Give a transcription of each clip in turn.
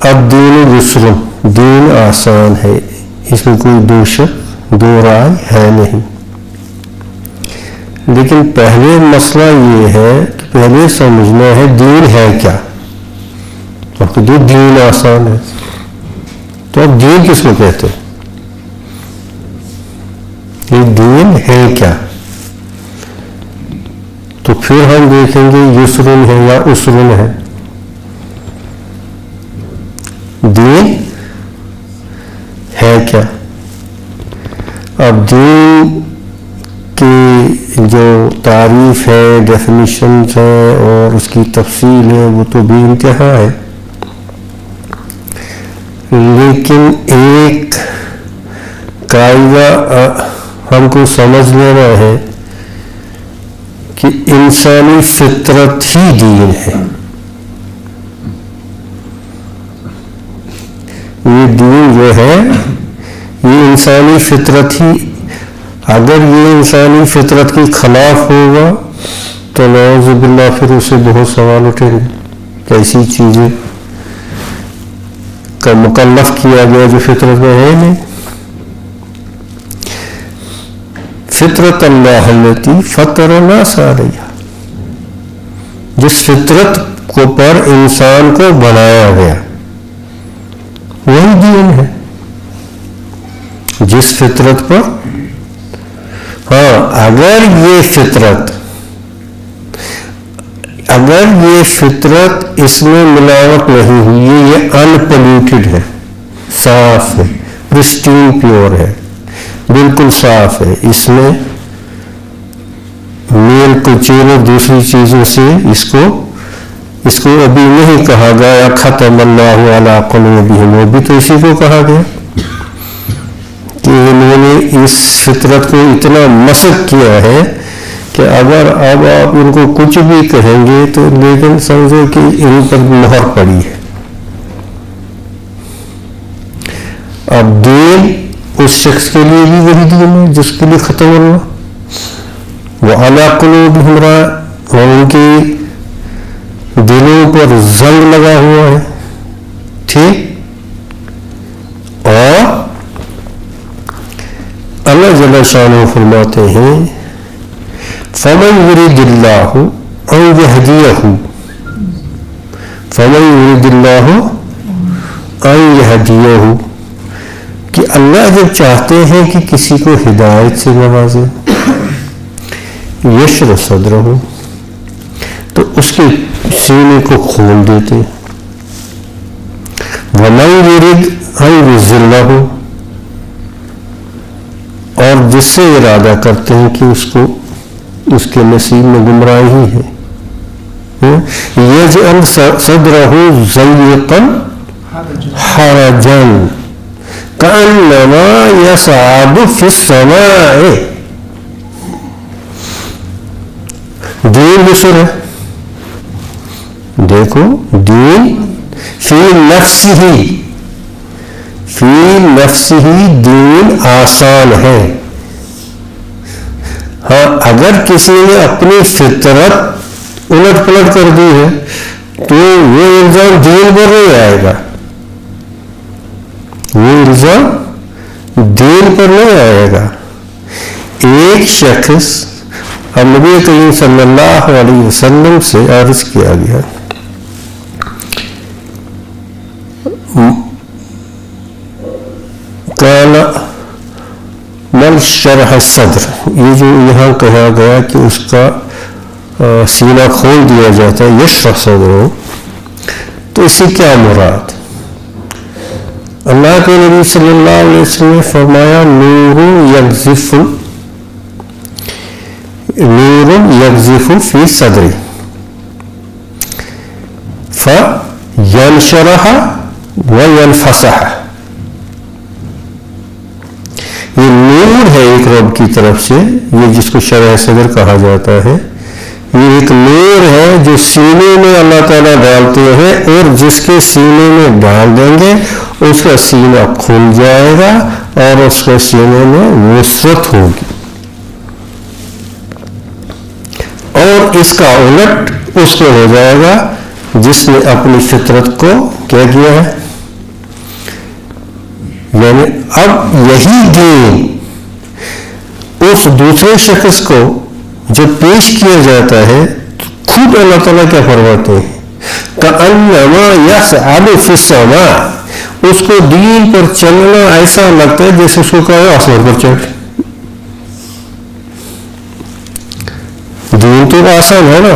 اب دین یسر، دین آسان ہے، اس میں کوئی دو رائے ہے نہیں، لیکن پہلے مسئلہ یہ ہے کہ پہلے سمجھنا ہے دین ہے کیا. تو دین آسان ہے تو اب دین کس کو کہتے ہیں؟ یہ دین ہے کیا؟ تو پھر ہم دیکھیں گے یسرن ہے یا اسرن ہے. دین ہے کیا؟ اب دین کی جو تعریف ہے، ڈیفینیشنز ہے اور اس کی تفصیل ہے، وہ تو بے انتہا ہے، لیکن ایک قاعدہ ہم کو سمجھ لینا ہے کہ انسانی فطرت ہی دین ہے. یہ دین جو ہے یہ انسانی فطرت ہی، اگر یہ انسانی فطرت کے خلاف ہوگا تو نعوذ باللہ پھر اسے بہت سوال اٹھیں گے. کیسی چیزیں کا مکلف کیا گیا جو فطرت میں ہے نہیں. فطرت اللہ التی فطر الناس علیہا، جس فطرت کو پر انسان کو بنایا گیا وہی دین ہے. جس فطرت پر، ہاں اگر یہ فطرت اس میں ملاوٹ نہیں ہوئی، یہ ان پولیوٹڈ ہے، صاف ہے، پرسٹین پیور ہے، بالکل صاف ہے، اس میں میل کو چین اور دوسری چیزوں سے اس کو ابھی نہیں کہا گیا ختم اللہ علی قلوبہم، وہ بھی تو اسی کو کہا گیا کہ انہوں نے اس فطرت کو اتنا مسخ کیا ہے کہ اگر اب آپ ان کو کچھ بھی کہیں گے تو لیکن سمجھو کہ ان پر مہر پڑی ہے. اب دین اس شخص کے لیے بھی وہی دین ہے جس کے لیے ختم ہوا، وہ علی قلوبہم اور ان کے دلوں پر زنگ لگا ہوا ہے. ٹھیک، اور اللہ جل شانہ فرماتے ہیں فمن یرید اللہ ان یہدیہ، فمن یرید اللہ ان یہدیہ، کہ اللہ جب چاہتے ہیں کہ کسی کو ہدایت سے نوازے، یشرح صدرہ، تو اس کے سینے کو کھول دیتے. ومن یرید ان یضلہ، اور جس سے ارادہ کرتے ہیں کہ اس کے نصیب میں گمراہی ہے، یجعل صدرہ ضیقا حرجا کأنما یصعد فی السماء. دین یسر ہے، دیکھو دین فی نفسہ دین آسان ہے. ہاں اگر کسی نے اپنی فطرت الٹ پلٹ کر دی ہے تو وہ الزام دین پر نہیں آئے گا، وہ الزام دین پر نہیں آئے گا. ایک شخص نبی کریم صلی اللہ علیہ وسلم سے عرض کیا گیا، قال من شرح الصدر، یہ جو یہاں کہا گیا کہ اس کا سینہ کھول دیا جاتا ہے، یشرح صدر، تو اس سے کیا مراد؟ اللہ کے نبی صلی اللہ علیہ وسلم نے فرمایا نور یقذف فی صدری فینشرح وینفسح. یہ نور ہے ایک رب کی طرف سے، یہ جس کو شرح صدر کہا جاتا ہے، یہ ایک نور ہے جو سینے میں اللہ تعالیٰ ڈالتے ہیں، اور جس کے سینے میں ڈال دیں گے اس کا سینہ کھل جائے گا اور اس کے سینے میں وسعت ہوگی. اور اس کا الٹ اس کو ہو جائے گا جس نے اپنی فطرت کو کیا کیا ہے، یعنی اب یہی دین اس دوسرے شخص کو جب پیش کیا جاتا ہے خود اللہ تعالیٰ کیا فرماتے ہیں کأنما یصعد فی السماء، اس کو دین پر چلنا ایسا لگتا ہے جیسے اس کو کہا آسمان پر چڑھ. دین تو آسان ہے نا،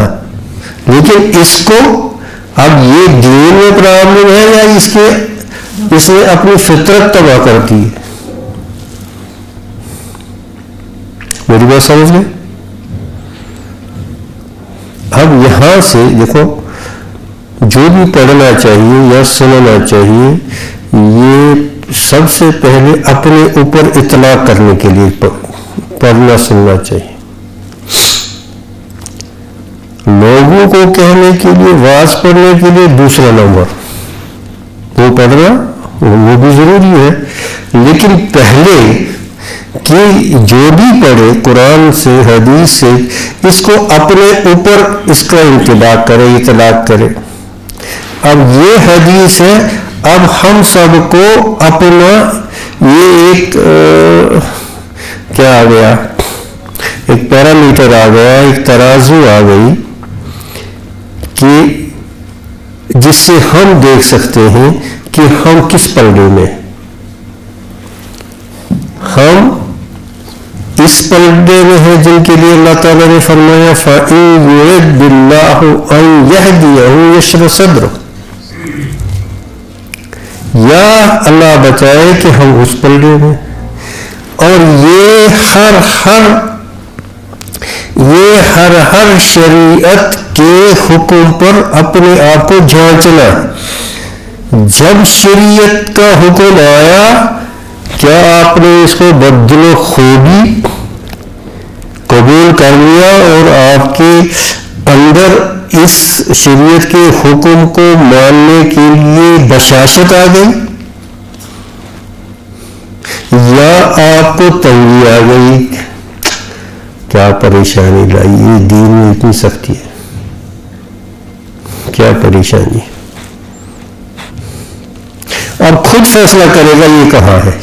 لیکن اس کو اب یہ دین میں پرابلم ہے یا اس نے اپنی فطرت تباہ کر دی. میری بات سمجھ گئے؟ اب یہاں سے دیکھو جو بھی پڑھنا چاہیے یا سننا چاہیے یہ سب سے پہلے اپنے اوپر اطلاق کرنے کے لیے پڑھنا سننا چاہیے. لوگوں کو کہنے کے لیے واعظ پڑھنے کے لیے دوسرا نمبر وہ پڑھنا وہ بھی ضروری ہے، لیکن پہلے کہ جو بھی پڑھے قرآن سے حدیث سے اس کو اپنے اوپر اس کا انطلاق کرے اطلاق کرے. اب یہ حدیث ہے، اب ہم سب کو اپنا یہ ایک کیا آ گیا، ایک پیرامیٹر آ گیا، ایک ترازو آ گئی کہ جس سے ہم دیکھ سکتے ہیں کہ ہم کس پلڑے میں، ہم اس پلڑے میں ہیں جن کے لیے اللہ تعالیٰ نے فرمایا فَإِن يُرِدْ بِاللَّهُ أَن يَهْدِيَهُ يَشْرَحْ صَدْرَهُ، یا اللہ بچائے کہ ہم اس پلڑے میں. اور یہ ہر شریعت کے حکم پر اپنے آپ کو جانچنا. جب شریعت کا حکم آیا کیا آپ نے اس کو بدل و خوبی قبول کر لیا اور آپ کے اندر اس شریعت کے حکم کو ماننے کے لیے بشاشت آ گئی، یا آپ کو تنگی آ گئی؟ کیا پریشانی لائی یہ دین میں اتنی سختی ہے، کیا پریشانی. اب خود فیصلہ کرے گا یہ کہاں ہے.